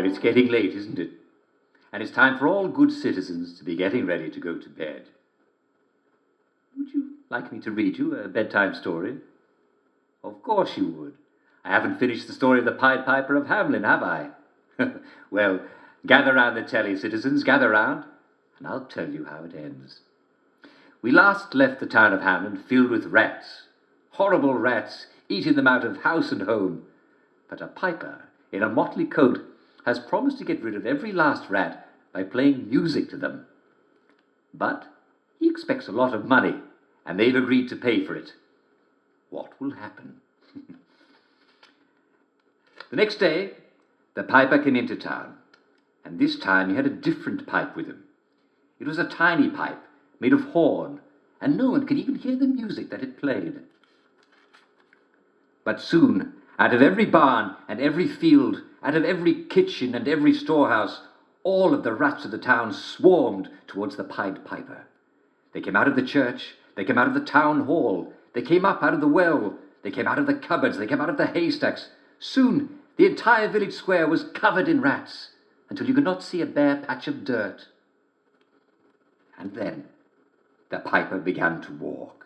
Well, it's getting late, isn't it? And it's time for all good citizens to be getting ready to go to bed. Would you like me to read you a bedtime story? Of course you would. I haven't finished the story of the Pied Piper of Hamlyn, have I? Well, gather round the telly, citizens, gather round, and I'll tell you how it ends. We last left the town of Hamlyn filled with rats, horrible rats, eating them out of house and home. But a piper in a motley coat has promised to get rid of every last rat by playing music to them. But he expects a lot of money, and they've agreed to pay for it. What will happen? The next day, the piper came into town, and this time he had a different pipe with him. It was a tiny pipe made of horn, and no one could even hear the music that it played. But soon, out of every barn and every field, out of every kitchen and every storehouse, all of the rats of the town swarmed towards the Pied Piper. They came out of the church, they came out of the town hall, they came up out of the well, they came out of the cupboards, they came out of the haystacks. Soon, the entire village square was covered in rats, until you could not see a bare patch of dirt. And then the piper began to walk.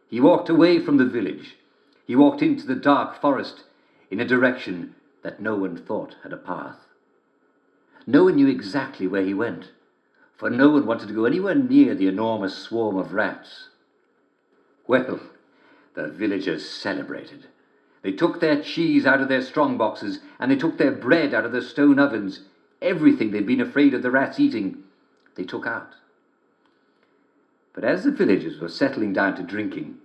He walked away from the village. He walked into the dark forest in a direction that no one thought had a path. No one knew exactly where he went, for no one wanted to go anywhere near the enormous swarm of rats. Well, the villagers celebrated. They took their cheese out of their strong boxes, and they took their bread out of their stone ovens. Everything they'd been afraid of the rats eating, they took out. But as the villagers were settling down to drinking,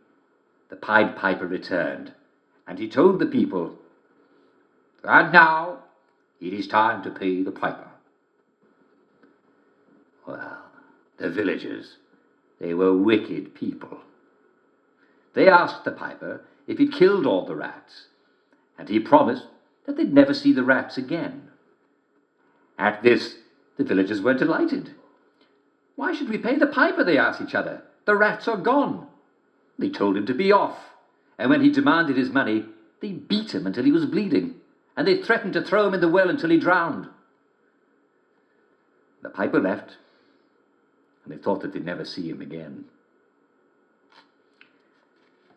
the Pied Piper returned, and he told the people, "And now it is time to pay the piper." Well, the villagers, they were wicked people. They asked the piper if he'd killed all the rats, and he promised that they'd never see the rats again. At this, the villagers were delighted. "Why should we pay the piper?" they asked each other. "The rats are gone." They told him to be off, and when he demanded his money, they beat him until he was bleeding, and they threatened to throw him in the well until he drowned. The piper left, and they thought that they'd never see him again.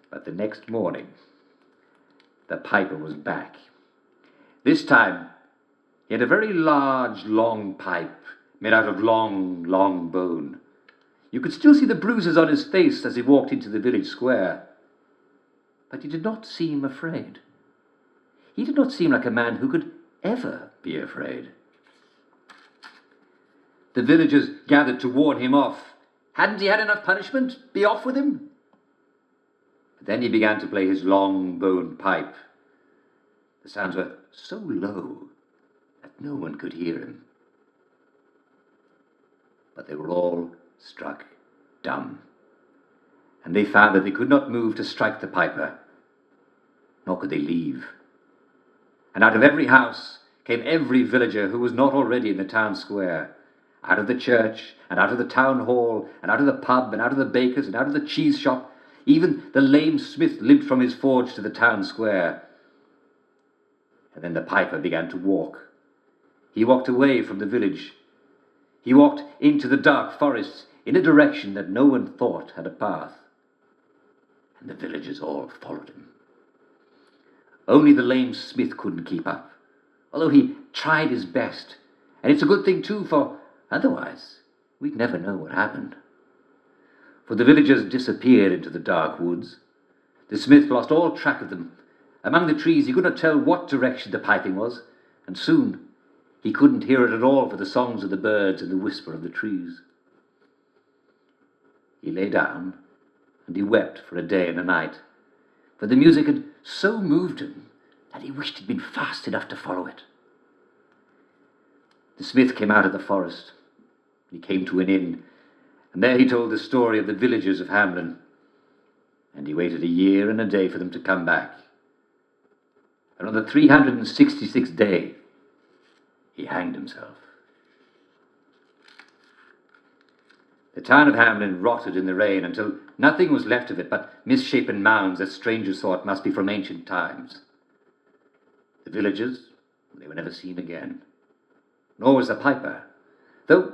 But the next morning, the piper was back. This time, he had a very large, long pipe made out of long, long bone. You could still see the bruises on his face as he walked into the village square. But he did not seem afraid. He did not seem like a man who could ever be afraid. The villagers gathered to warn him off. Hadn't he had enough punishment? Be off with him? But then he began to play his long bone pipe. The sounds were so low that no one could hear him. But they were all struck dumb, and they found that they could not move to strike the piper, nor could they leave. And out of every house came every villager who was not already in the town square, out of the church, and out of the town hall, and out of the pub, and out of the baker's, and out of the cheese shop. Even the lame smith limped from his forge to the town square. And then the piper began to walk. He walked away from the village. He walked into the dark forests in a direction that no one thought had a path. And the villagers all followed him. Only the lame smith couldn't keep up, although he tried his best. And it's a good thing too, for otherwise we'd never know what happened. For the villagers disappeared into the dark woods. The smith lost all track of them. Among the trees he could not tell what direction the piping was, and soon he couldn't hear it at all for the songs of the birds and the whisper of the trees. He lay down, and he wept for a day and a night, for the music had so moved him that he wished he'd been fast enough to follow it. The smith came out of the forest. He came to an inn, and there he told the story of the villagers of Hamlyn, and he waited a year and a day for them to come back. And on the 366th day, he hanged himself. The town of Hamlyn rotted in the rain until nothing was left of it but misshapen mounds that strangers thought must be from ancient times. The villagers, they were never seen again. nor was the piper, though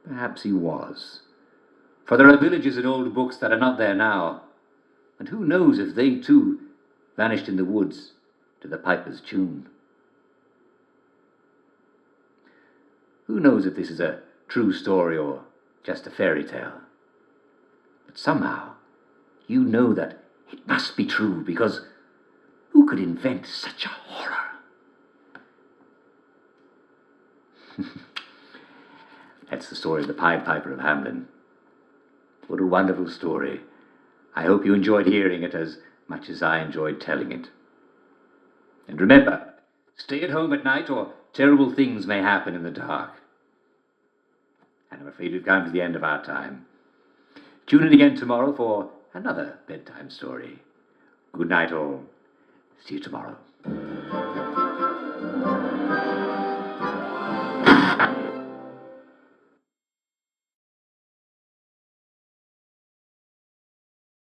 perhaps he was. For there are villages in old books that are not there now, and who knows if they too vanished in the woods to the piper's tune. Who knows if this is a true story or just a fairy tale? But somehow you know that it must be true, because who could invent such a horror? That's the story of the Pied Piper of Hamlyn. What a wonderful story. I hope you enjoyed hearing it as much as I enjoyed telling it. And remember, stay at home at night or terrible things may happen in the dark. And I'm afraid we've come to the end of our time. Tune in again tomorrow for another bedtime story. Good night all. See you tomorrow.